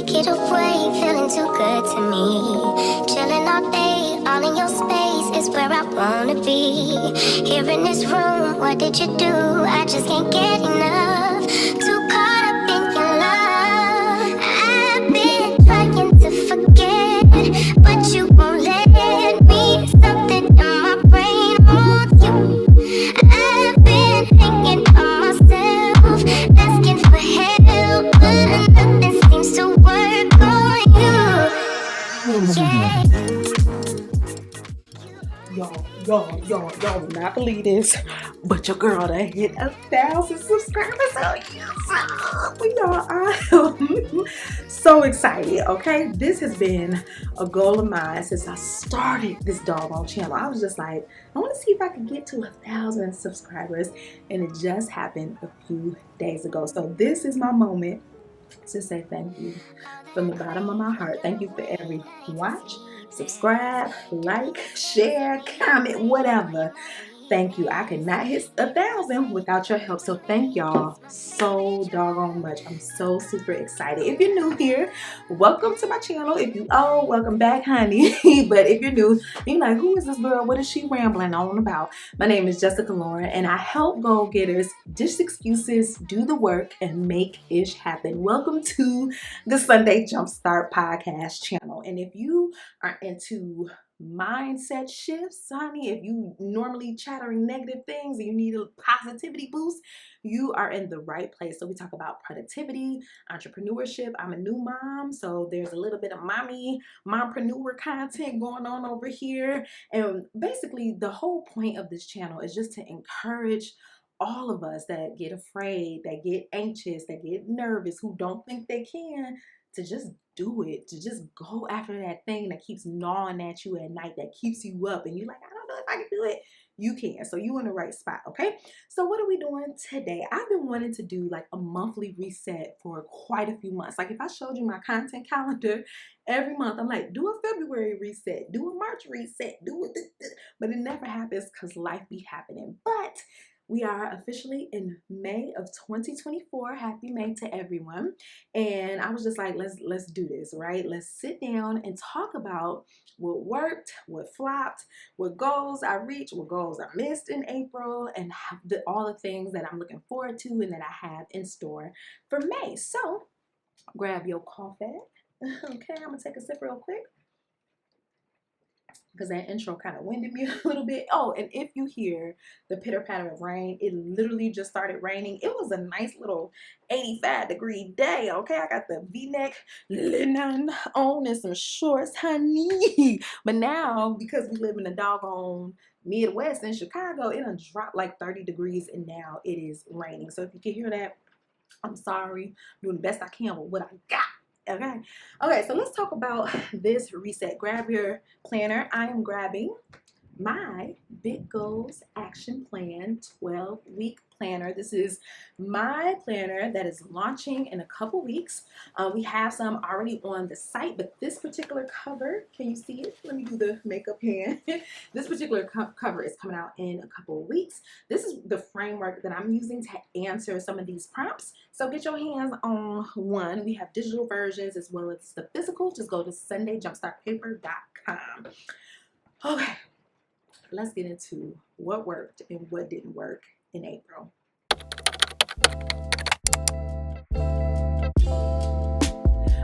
take it away, feeling too good to me. Chilling all day, all in your space is where I wanna be. Here in this room, what did you do? I just can't get enough. Too caught up in your love. I've been trying to forget, but you won't let me. Something in my brain wants you. I've been hanging on myself, asking for help, but nothing seems to work on you. Yeah. Y'all will not believe this, but your girl done hit 1,000 subscribers on YouTube. Y'all, I'm so excited, okay? This has been a goal of mine since I started this doggone channel. I was just like, I want to see if I can get to 1,000 subscribers, and it just happened a few days ago. So this is my moment to say thank you from the bottom of my heart. Thank you for every watch, subscribe, like, share, comment, whatever. Thank you. I could not hit 1,000 without your help. So thank y'all so doggone much. I'm so super excited. If you're new here, welcome to my channel. If you welcome back, honey. But if you're new, you're like, who is this girl? What is she rambling on about? My name is Jessica Lauren, and I help goal getters ditch excuses, do the work, and make ish happen. Welcome to the Sunday Jumpstart podcast channel. And if you are into mindset shifts, honey, if you normally chattering negative things and you need a positivity boost, you are in the right place. So we talk about productivity, entrepreneurship. I'm a new mom, so there's a little bit of mompreneur content going on over here. And basically the whole point of this channel is just to encourage all of us that get afraid, that get anxious, that get nervous, who don't think they can, to just do it, to just go after that thing that keeps gnawing at you at night, that keeps you up, and you're like, I don't know if I can do it. You can. So you're in the right spot, okay? So what are we doing today? I've been wanting to do like a monthly reset for quite a few months. Like if I showed you my content calendar every month, I'm like, do a February reset, do a March reset, do it, but it never happens because life be happening. But we are officially in May of 2024. Happy May to everyone. And I was just like, let's do this, right? Let's sit down and talk about what worked, what flopped, what goals I reached, what goals I missed in April, and all the things that I'm looking forward to and that I have in store for May. So grab your coffee. Okay, I'm gonna take a sip real quick, because that intro kind of winded me a little bit. Oh, and if you hear the pitter patter of rain, it literally just started raining. It was a nice little 85-degree day, okay? I got the V-neck linen on and some shorts, honey. But now, because we live in the doggone Midwest in Chicago, it done dropped like 30 degrees, and now it is raining. So if you can hear that, I'm sorry. I'm doing the best I can with what I got. Okay, so let's talk about this reset. Grab your planner. I am grabbing my Big Goals Action Plan 12-week planner. This is my planner that is launching in a couple weeks. We have some already on the site, but this particular cover, can you see it? Let me do the makeup hand. This particular cover is coming out in a couple of weeks. This is the framework that I'm using to answer some of these prompts. So get your hands on one. We have digital versions as well as the physical. Just go to sundayjumpstartpaper.com. Okay. Let's get into what worked and what didn't work in April.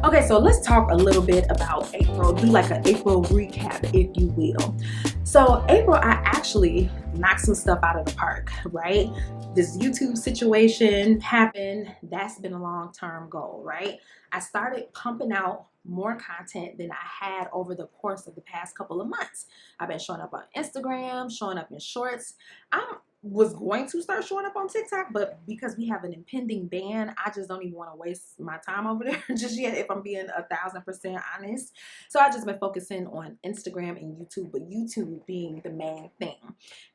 Okay, so let's talk a little bit about April. Do like an April recap, if you will. So April, I actually knocked some stuff out of the park, right? This YouTube situation happened. That's been a long-term goal, right? I started pumping out more content than I had over the course of the past couple of months. I've been showing up on Instagram, showing up in shorts. I was going to start showing up on TikTok, but because we have an impending ban, I just don't even want to waste my time over there just yet, if I'm being 1,000% honest. So I've just been focusing on Instagram and YouTube, but YouTube being the main thing.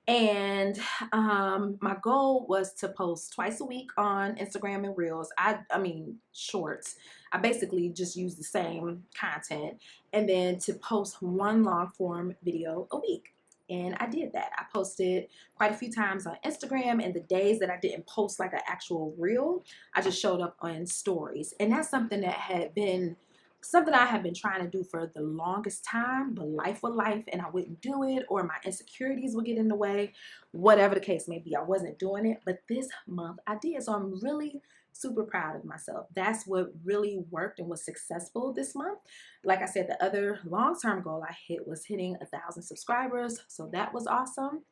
And my goal was to post twice a week on Instagram and Reels. I mean shorts. I basically just use the same content, and then to post one long form video a week. And I did that. I posted quite a few times on Instagram, and the days that I didn't post like an actual reel, I just showed up on stories. And that's something that had been something I have been trying to do for the longest time, but life would life and I wouldn't do it, or my insecurities would get in the way, whatever the case may be, I wasn't doing it. But this month I did. So I'm really super proud of myself. That's what really worked and was successful this month. Like I said, the other long-term goal I hit was hitting 1,000 subscribers. So that was awesome.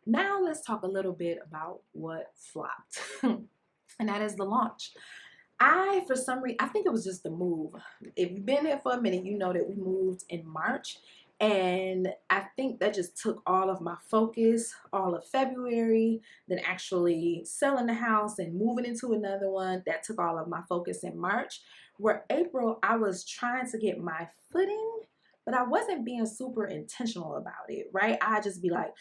Now let's talk a little bit about what flopped. And that is the launch. For some reason, I think it was just the move. If you've been here for a minute, you know that we moved in March. And I think that just took all of my focus, all of February, then actually selling the house and moving into another one. That took all of my focus in March. Where April, I was trying to get my footing, but I wasn't being super intentional about it, right? I just be like,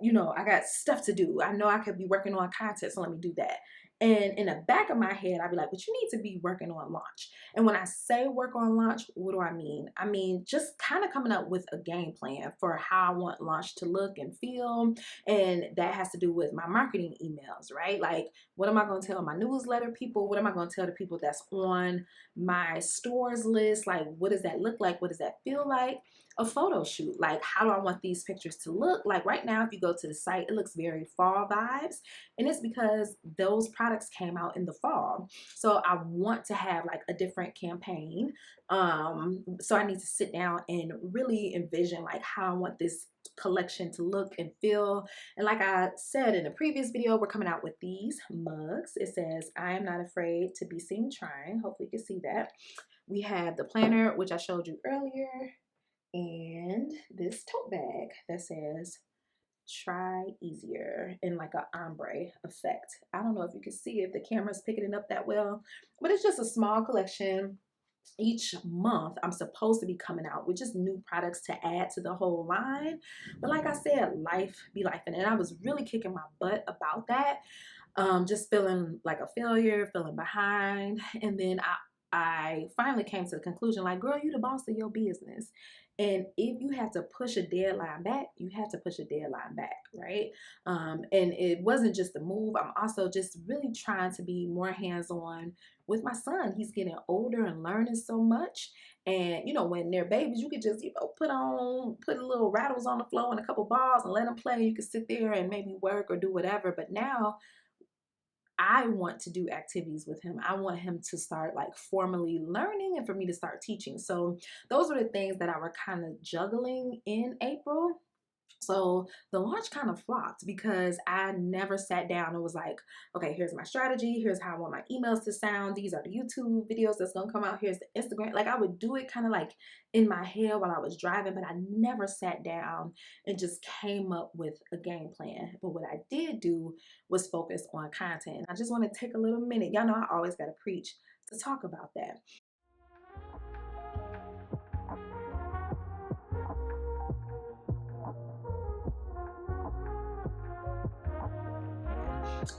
you know, I got stuff to do. I know I could be working on content, so let me do that. And in the back of my head, I'd be like, but you need to be working on launch. And when I say work on launch, what do I mean? I mean, just kind of coming up with a game plan for how I want launch to look and feel. And that has to do with my marketing emails, right? Like, what am I going to tell my newsletter people? What am I going to tell the people that's on my stores list? Like, what does that look like? What does that feel like? A photo shoot. Like, how do I want these pictures to look? Like right now, if you go to the site, it looks very fall vibes. And it's because those products came out in the fall. So I want to have like a different campaign. So I need to sit down and really envision like how I want this collection to look and feel. And like I said in the previous video, we're coming out with these mugs. It says, I am not afraid to be seen trying. Hopefully you can see that. We have the planner, which I showed you earlier, and this tote bag that says try easier in like a ombre effect. I don't know if you can see if the camera's picking it up that well, but it's just a small collection. Each month I'm supposed to be coming out with just new products to add to the whole line. But like I said, life be life. And I was really kicking my butt about that. Just feeling like a failure, feeling behind. And then I finally came to the conclusion, like, girl, you the boss of your business. And if you have to push a deadline back, you have to push a deadline back, right? And it wasn't just a move. I'm also just really trying to be more hands-on with my son. He's getting older and learning so much. And, you know, when they're babies, you could just, you know, put a little rattles on the floor and a couple balls and let them play. You could sit there and maybe work or do whatever. But now I want to do activities with him. I want him to start like formally learning and for me to start teaching. So those were the things that I were kind of juggling in April. So the launch kind of flopped because I never sat down and was like, okay, here's my strategy. Here's how I want my emails to sound. These are the YouTube videos that's going to come out. Here's the Instagram. Like I would do it kind of like in my head while I was driving, but I never sat down and just came up with a game plan. But what I did do was focus on content. I just want to take a little minute. Y'all know I always got to preach to talk about that.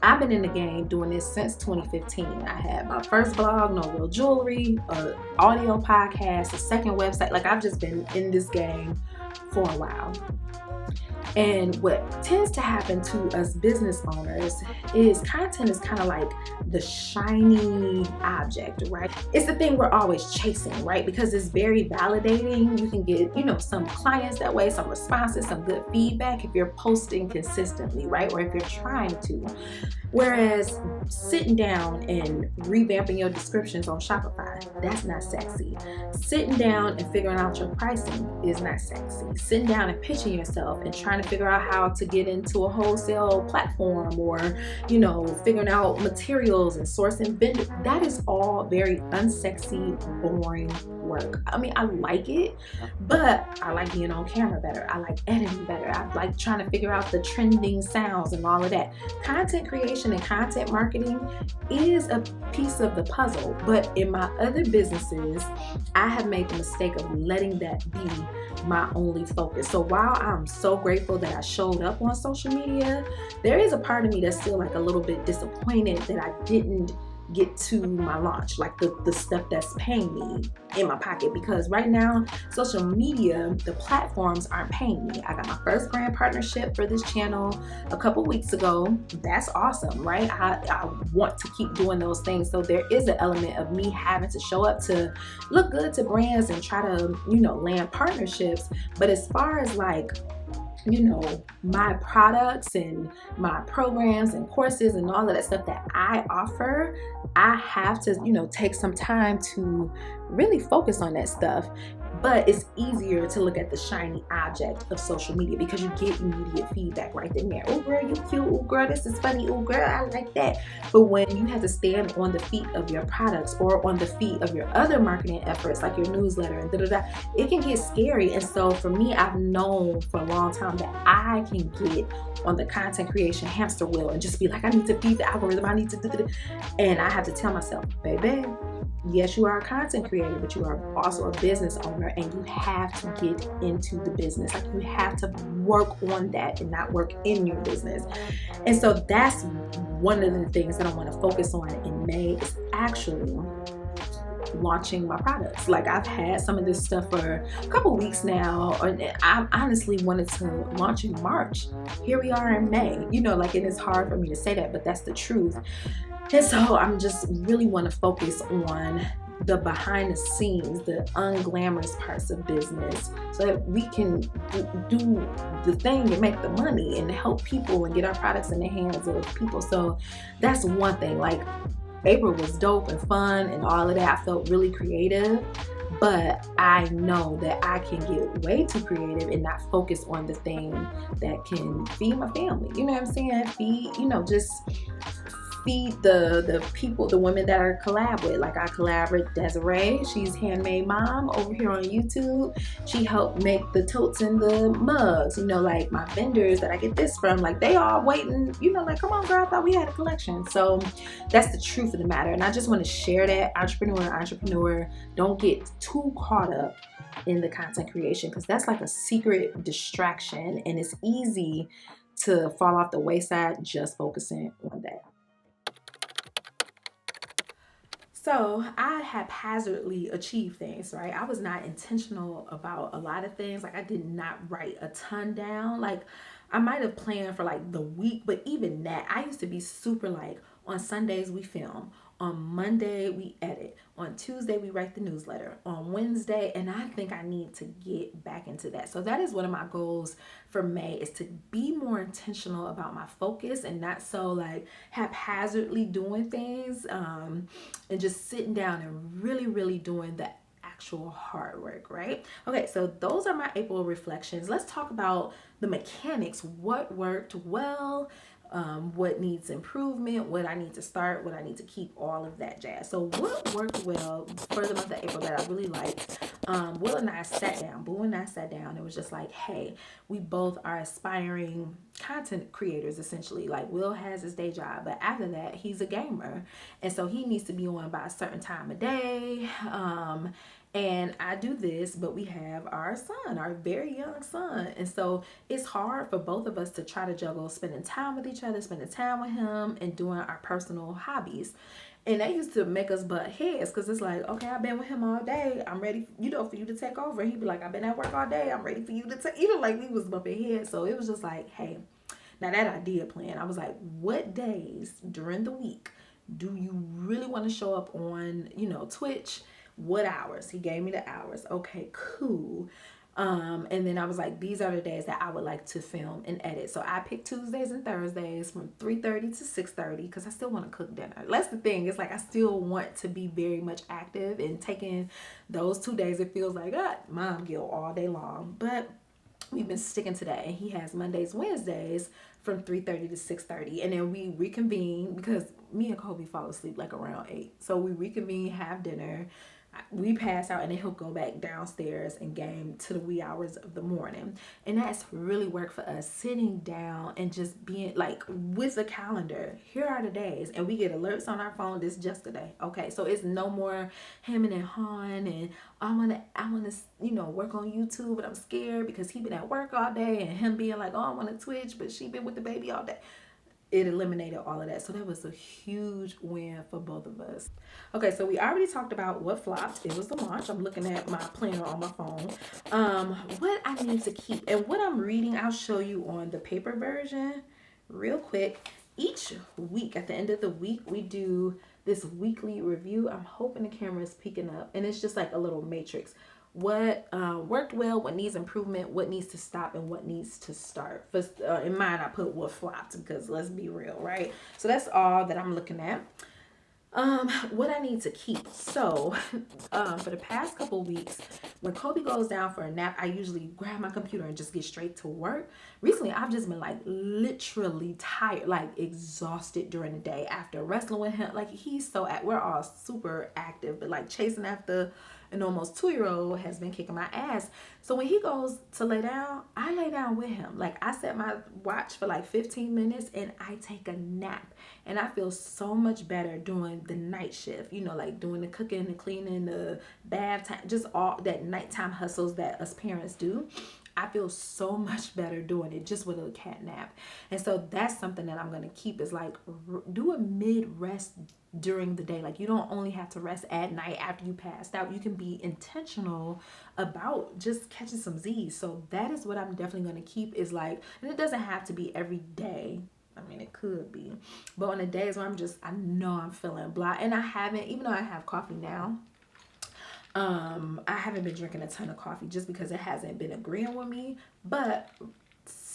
I've been in the game doing this since 2015. I had my first blog, No Real Jewelry, audio podcast, a second website. Like I've just been in this game for a while. And what tends to happen to us business owners is content is kind of like the shiny object, right? It's the thing we're always chasing, right? Because it's very validating. You can get, you know, some clients that way, some responses, some good feedback if you're posting consistently, right? Or if you're trying to. Whereas sitting down and revamping your descriptions on Shopify, that's not sexy. Sitting down and figuring out your pricing is not sexy. Sitting down and pitching yourself and trying to figure out how to get into a wholesale platform, or, you know, figuring out materials and sourcing vendors, that is all very unsexy, boring work. I mean, I like it, but I like being on camera better. I like editing better. I like trying to figure out the trending sounds and all of that. Content creation and content marketing is a piece of the puzzle, but in my other businesses, I have made the mistake of letting that be my only focus. So while I'm so grateful that I showed up on social media, there is a part of me that's still like a little bit disappointed that I didn't get to my launch, like the stuff that's paying me in my pocket. Because right now, social media, the platforms aren't paying me. I got my first brand partnership for this channel a couple weeks ago. That's awesome, right? I want to keep doing those things. So there is an element of me having to show up to look good to brands and try to, land partnerships. But as far as like, my products and my programs and courses and all of that stuff that I offer, I have to, take some time to really focus on that stuff. But it's easier to look at the shiny object of social media because you get immediate feedback right then and there. Oh girl, you cute. Oh girl, this is funny. Oh girl, I like that. But when you have to stand on the feet of your products or on the feet of your other marketing efforts, like your newsletter and it can get scary. And so for me, I've known for a long time that I can get on the content creation hamster wheel and just be like, I need to feed the algorithm. I need to do it. And I have to tell myself, baby, yes, you are a content creator, but you are also a business owner, and you have to get into the business. Like, you have to work on that and not work in your business. And so that's one of the things that I want to focus on in May, is actually launching my products. Like, I've had some of this stuff for a couple weeks now, and I honestly wanted to launch in March. Here we are in May, and it's hard for me to say that, but that's the truth. And so I'm just really want to focus on the behind the scenes, the unglamorous parts of business, so that we can do the thing and make the money and help people and get our products in the hands of people. So that's one thing. Like, April was dope and fun and all of that. I felt really creative, but I know that I can get way too creative and not focus on the thing that can feed my family. You know what I'm saying? Just feed the people, the women that I collab with. Like, I collab with Desiree. She's Handmade Mom over here on YouTube. She helped make the totes and the mugs. Like, my vendors that I get this from, like, they all waiting, like, come on girl, I thought we had a collection. So that's the truth of the matter. And I just want to share that. Entrepreneur, don't get too caught up in the content creation, because that's like a secret distraction, and it's easy to fall off the wayside just focusing on that. So I haphazardly achieved things, right? I was not intentional about a lot of things. Like, I did not write a ton down. Like, I might have planned for like the week, but even that, I used to be super like, on Sundays we film, on Monday we edit, on Tuesday we write the newsletter, on Wednesday, and I think I need to get back into that. So that is one of my goals for May, is to be more intentional about my focus and not so like haphazardly doing things, and just sitting down and really doing the actual hard work, right? Okay, so those are my April reflections. Let's talk about the mechanics. What worked well, what needs improvement, what I need to start, what I need to keep, all of that jazz. So what worked well for the month of April that I really liked, Will and I sat down, Boo and I sat down. It was just like, hey, we both are aspiring content creators, essentially. Like, Will has his day job, but after that, he's a gamer. And so he needs to be on by a certain time of day. And I do this, but we have our son, our very young son. And so it's hard for both of us to try to juggle spending time with each other, spending time with him, and doing our personal hobbies. And that used to make us butt heads, because it's like, okay, I've been with him all day. I'm ready, for you to take over. He'd be like, I've been at work all day. I'm ready for you to take, like we was bumping heads. So it was just like, hey, now that idea plan, I was like, what days during the week do you really want to show up on, Twitch? What hours? He gave me the hours. Okay, cool. And then I was like, these are the days that I would like to film and edit. So I picked Tuesdays and Thursdays from 3:30 to 6:30, because I still want to cook dinner. That's the thing. It's like, I still want to be very much active, and taking those 2 days, it feels like mom guilt all day long. But we've been sticking to that, and he has Mondays, Wednesdays from 3:30 to 6:30, and then we reconvene, because me and Kobe fall asleep like around 8. So we reconvene, have dinner, we pass out, and then he'll go back downstairs and game to the wee hours of the morning. And that's really worked for us, sitting down and just being like, with a calendar, here are the days, and we get alerts on our phone. This just today. Okay, so it's no more hemming and hawing, and I wanna work on YouTube, but I'm scared because he been at work all day, and him being like, oh, I want to Twitch, but she been with the baby all day. it eliminated all of that. So that was a huge win for both of us. Okay, so we already talked about what flopped. It was the launch. I'm looking at my planner on my phone. What I need to keep and what I'm reading, I'll show you on the paper version real quick. Each week, at the end of the week, we do this weekly review. I'm hoping the camera is picking up, and it's just like a little matrix. What worked well, what needs improvement, what needs to stop, and what needs to start. First, in mine, I put what flopped because let's be real, right? So that's all that I'm looking at. What I need to keep. So, for the past couple weeks, when Kobe goes down for a nap, I usually grab my computer and just get straight to work. Recently, I've just been like literally tired, like exhausted during the day after wrestling with him. Like he's so we're all super active, but like chasing after an almost 2-year-old has been kicking my ass. So when he goes to lay down, I lay down with him. Like I set my watch for like 15 minutes and I take a nap. And I feel so much better doing the night shift, you know, like doing the cooking, the cleaning, the bath time, just all that nighttime hustles that us parents do. I feel so much better doing it just with a cat nap. And so that's something that I'm going to keep is like do a mid rest during the day. Like you don't only have to rest at night after you passed out. You can be intentional about just catching some Z's. So that is what I'm definitely going to keep is like, and it doesn't have to be every day. I mean, it could be, but on the days where I know I'm feeling blah, and I haven't, even though I have coffee now, I haven't been drinking a ton of coffee just because it hasn't been agreeing with me. But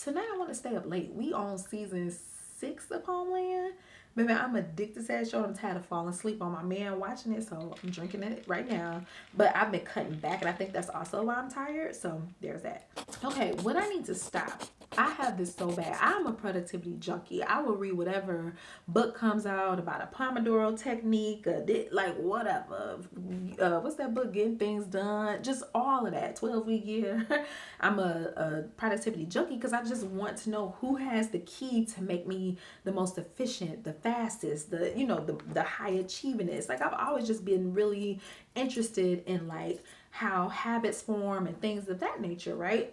tonight I want to stay up late. We on season 6 of Homeland. Baby, I'm addicted to that show. I'm tired of falling asleep on my man watching it, so I'm drinking it right now. But I've been cutting back, and I think that's also why I'm tired. So there's that. Okay, what I need to stop. I have this so bad. I'm a productivity junkie. I will read whatever book comes out about a Pomodoro technique, like whatever. What's that book? Getting Things Done. Just all of that. 12-week year. I'm a productivity junkie because I just want to know who has the key to make me the most efficient, the fastest, the high achievingest. Like I've always just been really interested in like how habits form and things of that nature, right?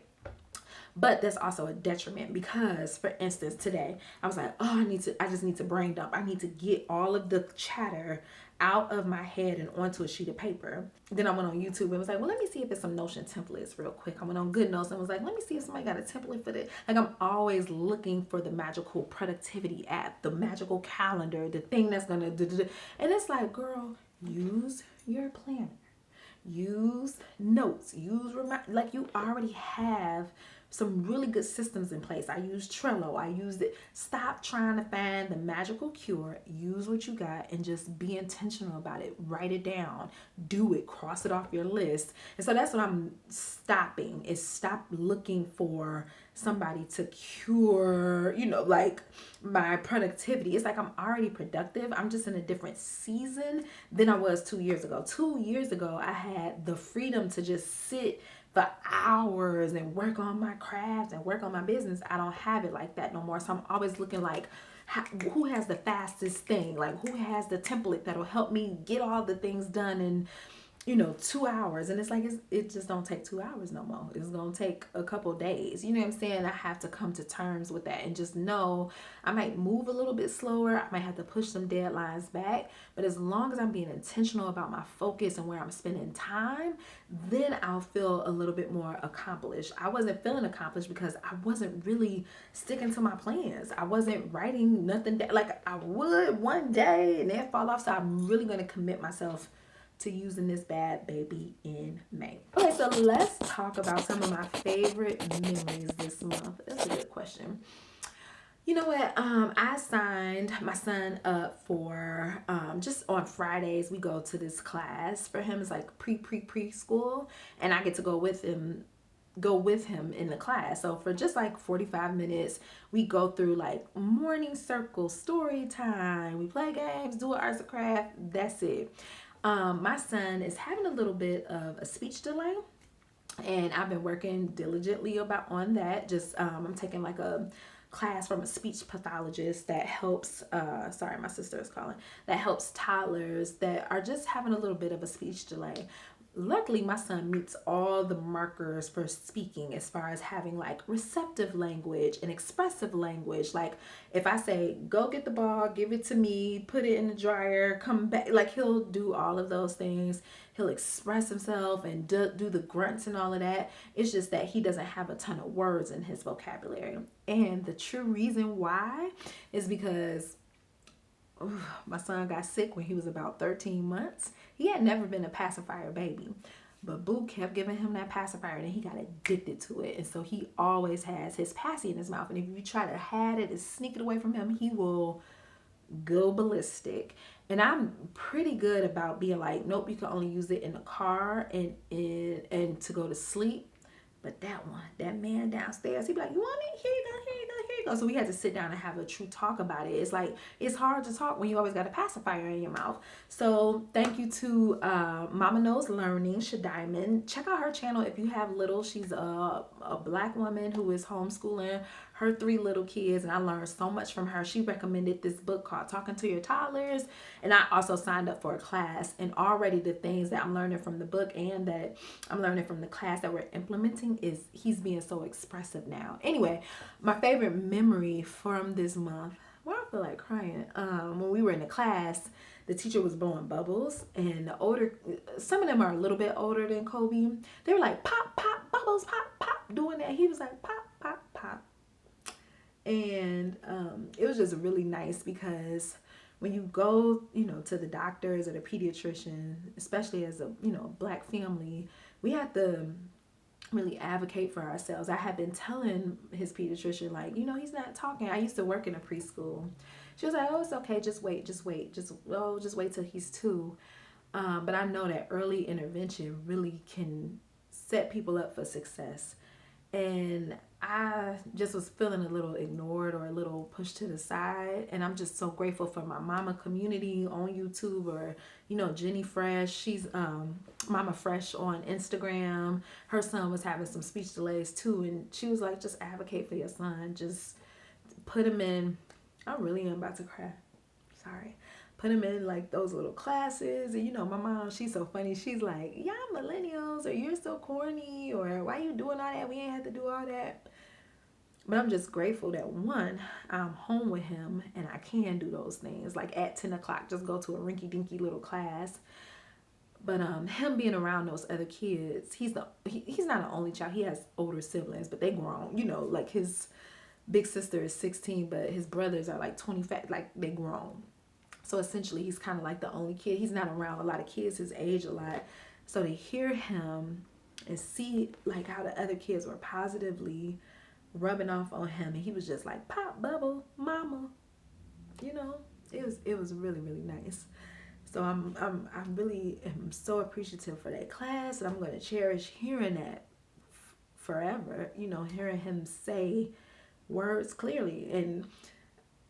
But that's also a detriment because, for instance, today I was like, oh, I just need to brain dump. I need to get all of the chatter out of my head and onto a sheet of paper. Then I went on YouTube and was like, well, let me see if there's some Notion templates real quick. I went on Good Notes and was like, let me see if somebody got a template for that. Like I'm always looking for the magical productivity app, the magical calendar, the thing that's gonna do. And it's like, girl, use your planner. Use notes. Like you already have some really good systems in place. I use Trello. I use it. Stop trying to find the magical cure. Use what you got and just be intentional about it. Write it down. Do it. Cross it off your list. And so that's what I'm stopping is stop looking for somebody to cure, like my productivity. It's like I'm already productive. I'm just in a different season than I was 2 years ago. 2 years ago, I had the freedom to just sit for hours and work on my craft and work on my business. I don't have it like that no more. So I'm always looking like, who has the fastest thing? Like who has the template that'll help me get all the things done in 2 hours. And it's like it just don't take 2 hours no more. It's gonna take a couple days. You know what I'm saying? I have to come to terms with that and just know I might move a little bit slower. I might have to push some deadlines back, but as long as I'm being intentional about my focus and where I'm spending time, then I'll feel a little bit more accomplished. I wasn't feeling accomplished because I wasn't really sticking to my plans. I wasn't writing nothing down. Like I would one day and then fall off. So I'm really gonna commit myself to using this bad baby in May. Okay, so let's talk about some of my favorite memories this month. That's a good question. You know what? I signed my son up for just on Fridays. We go to this class for him. It's like preschool, and I get to go with him in the class. So for just like 45 minutes, we go through like morning circle, story time. We play games, do an arts and craft. That's it. My son is having a little bit of a speech delay, and I've been working diligently on that. Just I'm taking like a class from a speech pathologist that helps sorry, my sister is calling, that helps toddlers that are just having a little bit of a speech delay. luckily my son meets all the markers for speaking, as far as having like receptive language and expressive language. Like if I say go get the ball, give it to me, put it in the dryer, come back, like he'll do all of those things. He'll express himself and do the grunts and all of that. It's just that he doesn't have a ton of words in his vocabulary. And the true reason why is because my son got sick when he was about 13 months. He had never been a pacifier baby, but Boo kept giving him that pacifier and he got addicted to it. And so he always has his passy in his mouth. And if you try to hide it and sneak it away from him, he will go ballistic. And I'm pretty good about being like, nope, you can only use it in the car and to go to sleep. But that man downstairs, he'd be like, you want it? Here you go, here you go, here you go. So we had to sit down and have a true talk about it. It's like, it's hard to talk when you always got a pacifier in your mouth. So thank you to Mama Knows Learning, Shadiamond. Check out her channel if you have little. She's a black woman who is homeschooling her 3 little kids, and I learned so much from her. She recommended this book called Talking to Your Toddlers, and I also signed up for a class, and already the things that I'm learning from the book and that I'm learning from the class that we're implementing is he's being so expressive now. Anyway, my favorite memory from this month, well, I feel like crying, when we were in the class, the teacher was blowing bubbles, and some of them are a little bit older than Kobe. They were like, pop, pop, bubbles, pop, pop, doing that. He was like, pop, pop, pop. And it was just really nice because when you go, to the doctors or the pediatrician, especially as a, black family, we have to really advocate for ourselves. I had been telling his pediatrician, like, he's not talking. I used to work in a preschool. She was like, oh, it's okay. Just wait. Just wait till he's 2. But I know that early intervention really can set people up for success. And I just was feeling a little ignored or a little pushed to the side. And I'm just so grateful for my mama community on YouTube, or, Jenny Fresh. She's Mama Fresh on Instagram. Her son was having some speech delays too. And she was like, just advocate for your son. Just put him in. I really am about to cry. Sorry. Put him in like those little classes. And my mom, she's so funny. She's like, y'all millennials, or you're so corny, or why you doing all that? We ain't have to do all that. But I'm just grateful that, one, I'm home with him and I can do those things. Like at 10 o'clock, just go to a rinky dinky little class. But him being around those other kids, he's not an only child. He has older siblings, but they grown. Like his big sister is 16, but his brothers are like 25, like they grown. So essentially, he's kind of like the only kid. He's not around a lot of kids his age a lot. So to hear him and see like how the other kids were positively rubbing off on him, and he was just like, pop bubble, mama. It was really, really nice. So I really am so appreciative for that class, and I'm going to cherish hearing that forever. Hearing him say words clearly. And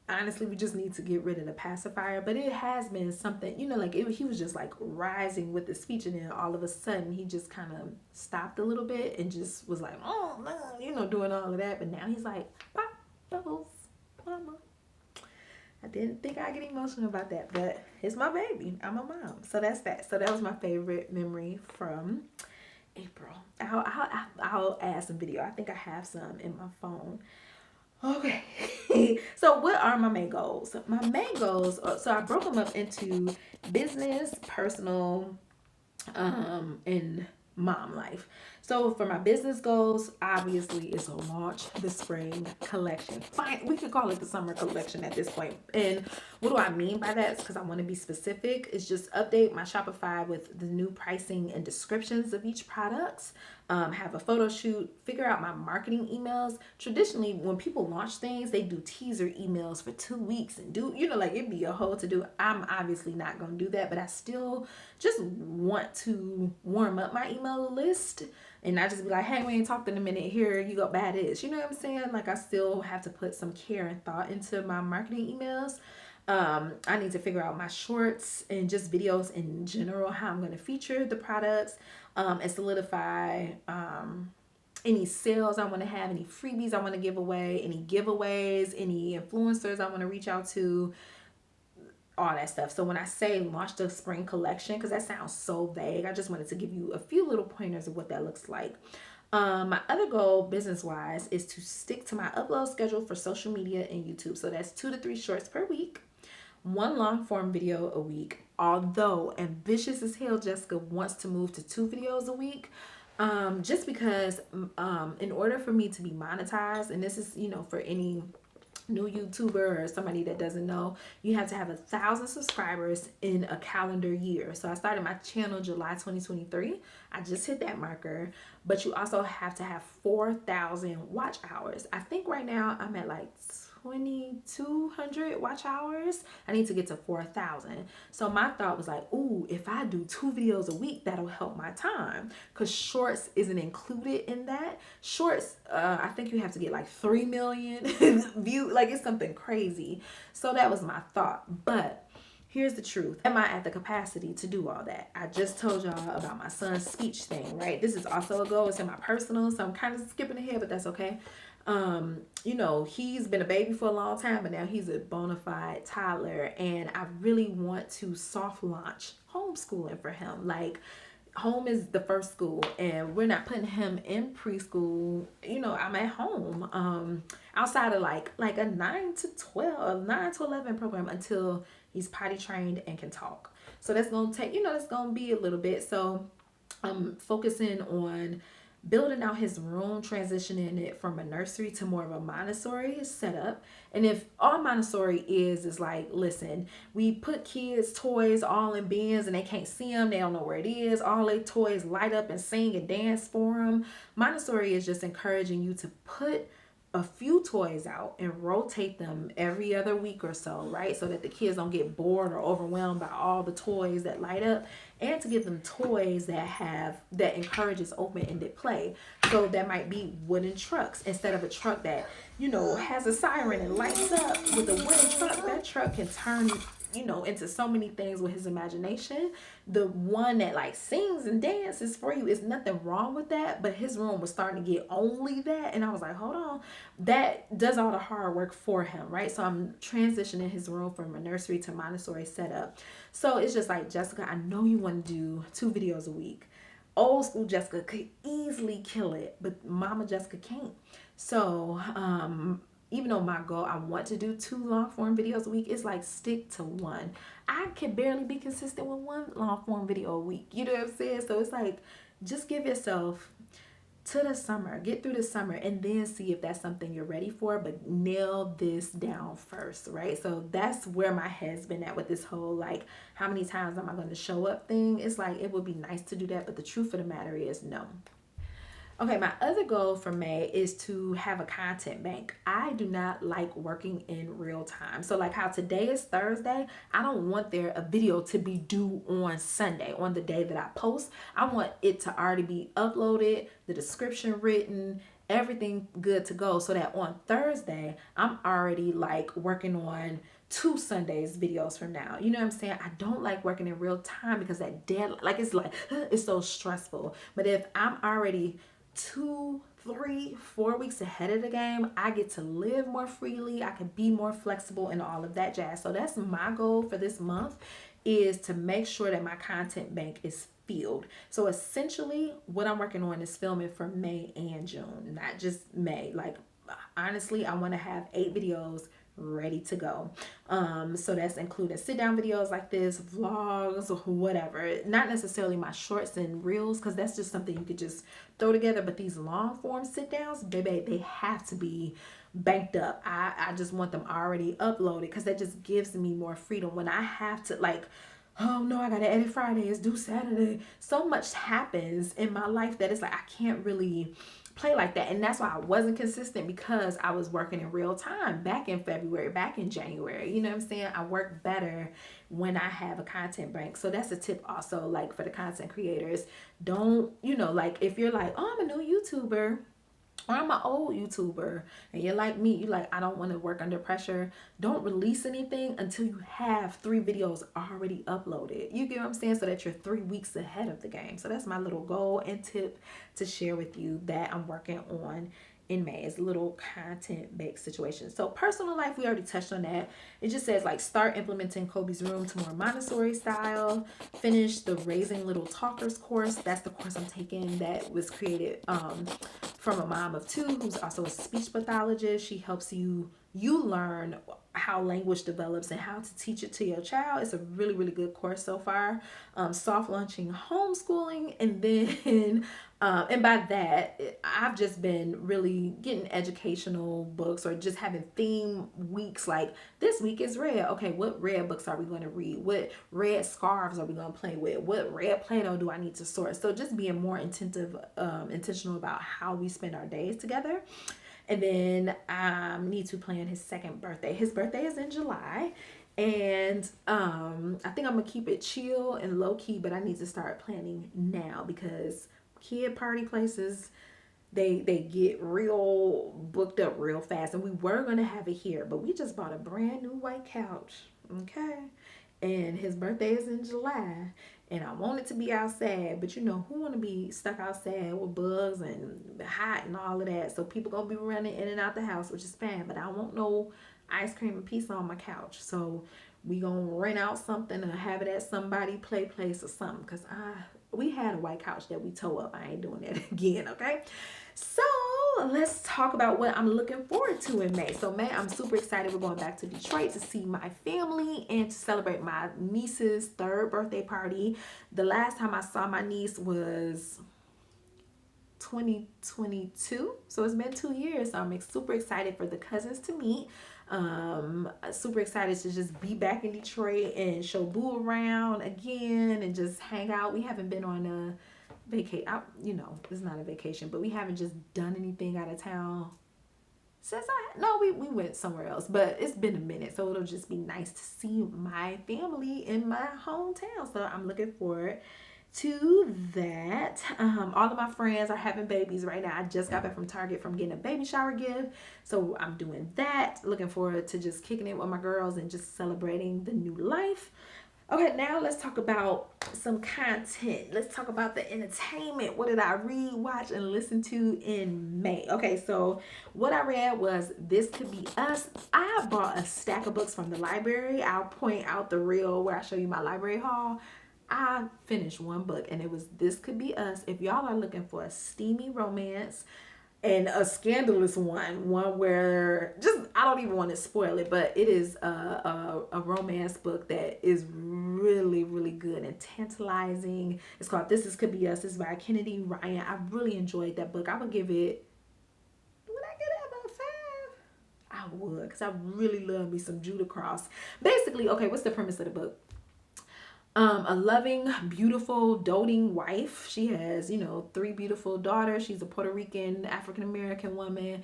honestly, we just need to get rid of the pacifier. But it has been something, he was just like rising with the speech, and then all of a sudden he just kind of stopped a little bit and just was like, oh no, doing all of that. But now he's like, pop bubbles, mama. I didn't think I'd get emotional about that, but it's my baby. I'm a mom. So that's that. So that was my favorite memory from April. I'll add some video. I think I have some in my phone. Okay. So what are my main goals? My main goals, so I broke them up into business, personal, and mom life. So for my business goals, obviously is to launch the spring collection. Fine, we could call it the summer collection at this point. And what do I mean by that? Because I want to be specific. It's just update my Shopify with the new pricing and descriptions of each product. Have a photo shoot, figure out my marketing emails. Traditionally, when people launch things, they do teaser emails for 2 weeks and do, like it'd be a whole to do. I'm obviously not going to do that, but I still just want to warm up my email list and not just be like, hey, we ain't talked in a minute. Here you go, bad is. You know what I'm saying? Like I still have to put some care and thought into my marketing emails. I need to figure out my shorts and just videos in general, how I'm going to feature the products, and solidify any sales I want to have, any freebies I want to give away, any giveaways, any influencers I want to reach out to. all that stuff. So when I say launch the spring collection, because that sounds so vague, I just wanted to give you a few little pointers of what that looks like. My other goal business wise is to stick to my upload schedule for social media and YouTube. So that's 2 to 3 shorts per week, 1 long form video a week. Although ambitious as hell, Jessica wants to move to 2 videos a week. Just because in order for me to be monetized, and this is, you know, for any new YouTuber or somebody that doesn't know, you have to have 1,000 subscribers in a calendar year. So I started my channel July 2023. I just hit that marker, but you also have to have 4,000 watch hours. I think right now I'm at like 2,200 watch hours. I need to get to 4,000. So my thought was like, ooh, if I do 2 videos a week, that'll help my time, because shorts isn't included in that. Shorts, I think you have to get like 3 million views. Like, it's something crazy. So that was my thought. But here's the truth. Am I at the capacity to do all that? I just told y'all about my son's speech thing, right? This is also a goal. It's in my personal, so I'm kind of skipping ahead, but that's okay. You know, he's been a baby for a long time, but now he's a bona fide toddler, and I really want to soft launch homeschooling for him. Like, home is the first school, and we're not putting him in preschool. You know, I'm at home outside of like a 9 to 12, 9 to 11 program until he's potty trained and can talk. So that's gonna take, you know, that's gonna be a little bit. So I'm focusing on building out his room, transitioning it from a nursery to more of a Montessori setup. And if all Montessori is like, listen, we put kids' toys all in bins and they can't see them, they don't know where it is, all their toys light up and sing and dance for them. Montessori is just encouraging you to put a few toys out and rotate them every other week or so, right? So that the kids don't get bored or overwhelmed by all the toys that light up, and to give them toys that encourages open-ended play. So that might be wooden trucks. Instead of a truck that, you know, has a siren and lights up, with a wooden truck, that truck can turn, you know, into so many things with his imagination. The one that like sings and dances for you, is nothing wrong with that, but his room was starting to get only that, and I was like, hold on, that does all the hard work for him, right? So I'm transitioning his room from a nursery to Montessori setup. So it's just like, Jessica, I know you want to do 2 videos a week. Old school Jessica could easily kill it, but Mama Jessica can't. So even though my goal, I want to do 2 long form videos a week, it's like, stick to 1. I can barely be consistent with 1 long form video a week. You know what I'm saying? So it's like, just give yourself to the summer, get through the summer, and then see if that's something you're ready for, but nail this down first, right? So that's where my head's been at with this whole, like, how many times am I going to show up thing. It's like, it would be nice to do that, but the truth of the matter is no. Okay, my other goal for May is to have a content bank. I do not like working in real time. So like how today is Thursday, I don't want a video to be due on Sunday, on the day that I post. I want it to already be uploaded, the description written, everything good to go, so that on Thursday, I'm already like working on 2 Sundays videos from now. You know what I'm saying? I don't like working in real time because that deadline, like, it's so stressful. But if I'm already 2, 3, 4 weeks ahead of the game, I get to live more freely. I can be more flexible and all of that jazz. So that's my goal for this month, is to make sure that my content bank is filled. So essentially what I'm working on is filming for May and June, not just May. Like, honestly, I want to have 8 videos ready to go. So that's including sit down videos like this, vlogs, whatever. Not necessarily my shorts and reels, because that's just something you could just throw together, but these long form sit downs, baby, they have to be banked up. I just want them already uploaded, because that just gives me more freedom. When I have to, like, oh no, I gotta edit Friday, it's due Saturday, so much happens in my life that it's like, I can't really play like that. And that's why I wasn't consistent, because I was working in real time back in February, back in January. You know what I'm saying? I work better when I have a content bank. So that's a tip also, like, for the content creators. Don't, you know, like, if you're like, oh, I'm a new YouTuber, or I'm an old YouTuber, and you're like me, you like, I don't want to work under pressure, don't release anything until you have 3 videos already uploaded. You get what I'm saying? So that you're 3 weeks ahead of the game. So that's my little goal and tip to share with you that I'm working on in May. It's a little content based situation. So personal life, we already touched on that. It just says like start implementing Kobe's room to more Montessori style. Finish the Raising Little Talkers course. That's the course I'm taking that was created from a mom of two who's also a speech pathologist. She helps you learn how language develops and how to teach it to your child. It's a really, really good course so far. Soft launching homeschooling, and then and by that I've just been really getting educational books or just having theme weeks. Like this week is red. Okay, what red books are we going to read? What red scarves are we going to play with? What red Play-Doh do I need to source? So just being more intentional about how we spend our days together. And then I need to plan his second birthday. His birthday is in July. And I think I'm gonna keep it chill and low key, but I need to start planning now because kid party places, they get real booked up real fast. And we were gonna have it here, but we just bought a brand new white couch. Okay. And his birthday is in July. And I want it to be outside, but you know who want to be stuck outside with bugs and hot and all of that. So people gonna be running in and out the house, which is fine. But I want no ice cream and pizza on my couch. So we gonna rent out something or have it at somebody play place or something. Cause we had a white couch that we tore up. I ain't doing that again. Okay. So let's talk about what I'm looking forward to in May. So May, I'm super excited. We're going back to Detroit to see my family and to celebrate my niece's third birthday party. The last time I saw my niece was 2022. So it's been 2 years. So I'm super excited for the cousins to meet. Super excited to just be back in Detroit and show Boo around again and just hang out. We haven't been on a vacation, you know, it's not a vacation, but we haven't just done anything out of town since we went somewhere else, but it's been a minute, so it'll just be nice to see my family in my hometown. So I'm looking forward to that. All of my friends are having babies right now. I just got back from Target from getting a baby shower gift, so I'm doing that. Looking forward to just kicking it with my girls and just celebrating the new life. Okay, now let's talk about some content. Let's talk about the entertainment. What did I read, watch, and listen to in May? Okay, so what I read was This Could Be Us. I bought a stack of books from the library. I'll point out the reel where I show you my library haul. I finished one book and it was This Could Be Us. If y'all are looking for a steamy romance, and a scandalous one where just I don't even want to spoil it, but it is a romance book that is really, really good and tantalizing. It's called This Is Could Be Us. It's by Kennedy Ryan. I really enjoyed that book. I would give it, would I give it about 5? I would, because I really love me some Judah Cross. Basically, okay, what's the premise of the book? A loving, beautiful, doting wife. She has, 3 beautiful daughters. She's a Puerto Rican, African-American woman.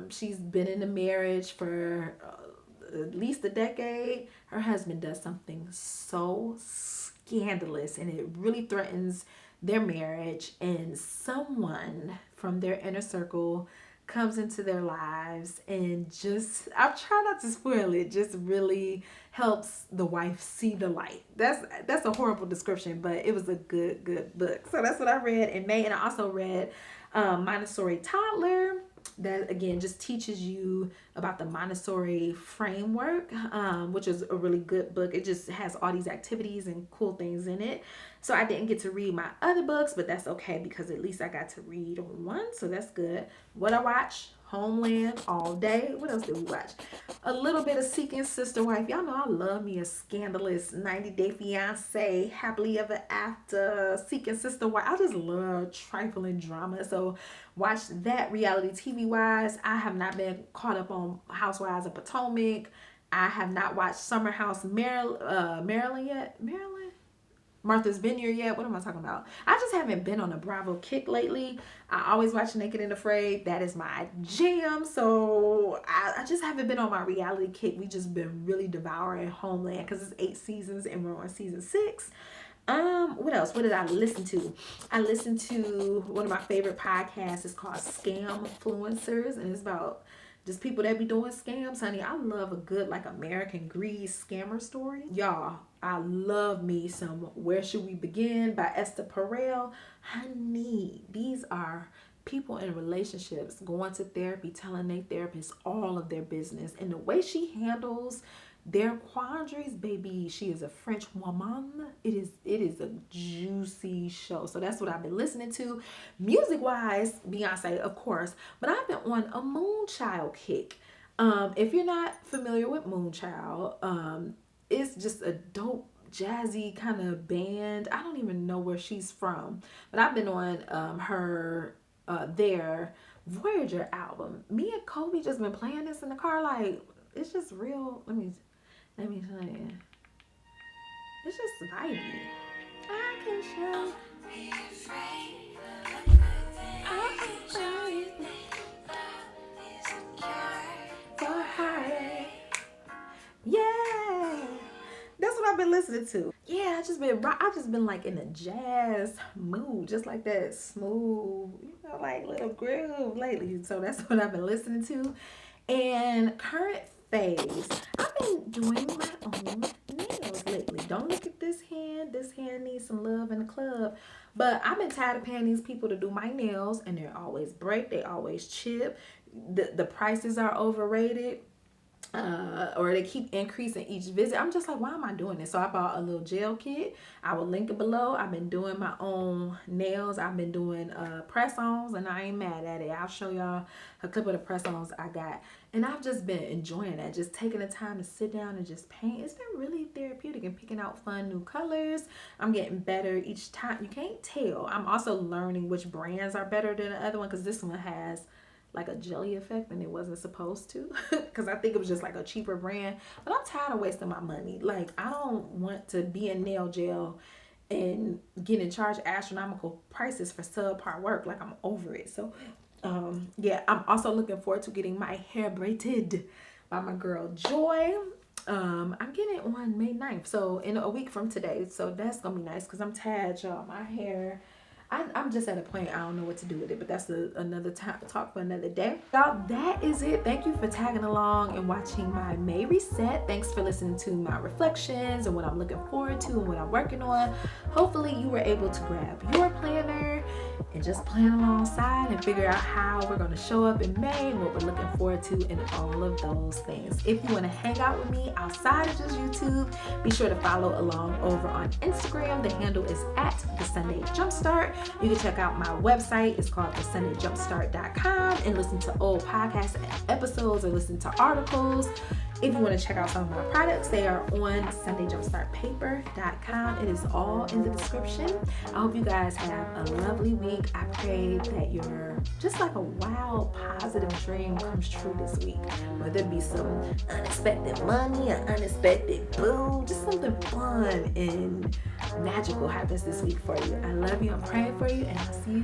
She's been in a marriage for at least a decade. Her husband does something so scandalous and it really threatens their marriage. And someone from their inner circle comes into their lives and just, I'll try not to spoil it, just really helps the wife see the light. That's a horrible description, but it was a good book. So that's what I read in May. And I also read Montessori Toddler. That again just teaches you about the Montessori framework, which is a really good book. It just has all these activities and cool things in it. So I didn't get to read my other books, but that's okay because at least I got to read one. So that's good. What I watch, Homeland all day. What else did we watch? A little bit of Seeking Sister Wife. Y'all know I love me a scandalous 90 Day Fiance, Happily Ever After, Seeking Sister Wife. I just love trifling drama. So watch that reality TV wise. I have not been caught up on Housewives of Potomac. I have not watched Summer House Maryland yet. Martha's Vineyard yet. What am I talking about? I just haven't been on a Bravo kick lately. I always watch Naked and Afraid. That is my jam. So I just haven't been on my reality kick. We just been really devouring Homeland because it's 8 seasons and we're on season 6. What else? What did I listen to? I listened to one of my favorite podcasts. It's called Scam Influencers, and it's about just people that be doing scams, honey. I love a good American Greed scammer story. Y'all, I love me some Where Should We Begin by Esther Perel. Honey, these are people in relationships going to therapy, telling their therapist all of their business, and the way she handles their quandaries, baby, she is a French woman. It is a juicy show. So that's what I've been listening to. Music wise, Beyonce, of course, but I've been on a Moonchild kick. If you're not familiar with Moonchild, it's just a dope jazzy kind of band. I don't even know where she's from, but I've been on her their Voyager album. Me and Kobe just been playing this in the car, like it's just real. Let me tell you, it's just vibey. I can show. I can show you for heartache. Yeah, that's what I've been listening to. Yeah, I've just been like in a jazz mood, just like that smooth, like little groove lately. So that's what I've been listening to. And current faves, I've been doing my own nails lately. Don't look at this hand. This hand needs some love in the club. But I've been tired of paying these people to do my nails, and they always break. They always chip. The prices are overrated. Or they keep increasing each visit. I'm just like, why am I doing this? So I bought a little gel kit. I will link it below. I've been doing my own nails. I've been doing press-ons, and I ain't mad at it. I'll show y'all a clip of the press-ons I got. And I've just been enjoying that. Just taking the time to sit down and just paint. It's been really therapeutic and picking out fun new colors. I'm getting better each time. You can't tell. I'm also learning which brands are better than the other one, because this one has like a jelly effect and it wasn't supposed to, because I think it was just like a cheaper brand. But I'm tired of wasting my money. Like, I don't want to be in nail gel and getting charged astronomical prices for subpar work. Like, I'm over it. So yeah, I'm also looking forward to getting my hair braided by my girl Joy. I'm getting it on May 9th, so in a week from today. So that's gonna be nice, because I'm tired, y'all. My hair, I'm just at a point I don't know what to do with it, but that's another talk for another day. Y'all, that is it. Thank you for tagging along and watching my May reset. Thanks for listening to my reflections and what I'm looking forward to and what I'm working on. Hopefully you were able to grab your planner and just plan alongside and figure out how we're going to show up in May and what we're looking forward to and all of those things. If you want to hang out with me outside of just YouTube, be sure to follow along over on Instagram. The handle is at The Sunday Jumpstart. You can check out my website. It's called thesundayjumpstart.com and listen to old podcast episodes or listen to articles. If you want to check out some of my products, they are on sundayjumpstartpaper.com. It is all in the description. I hope you guys have a lovely week. I pray that you're just like a wild, positive dream comes true this week. Whether it be some unexpected money, or unexpected boo, just something fun and magical happens this week for you. I love you. I'm praying for you, and I'll see you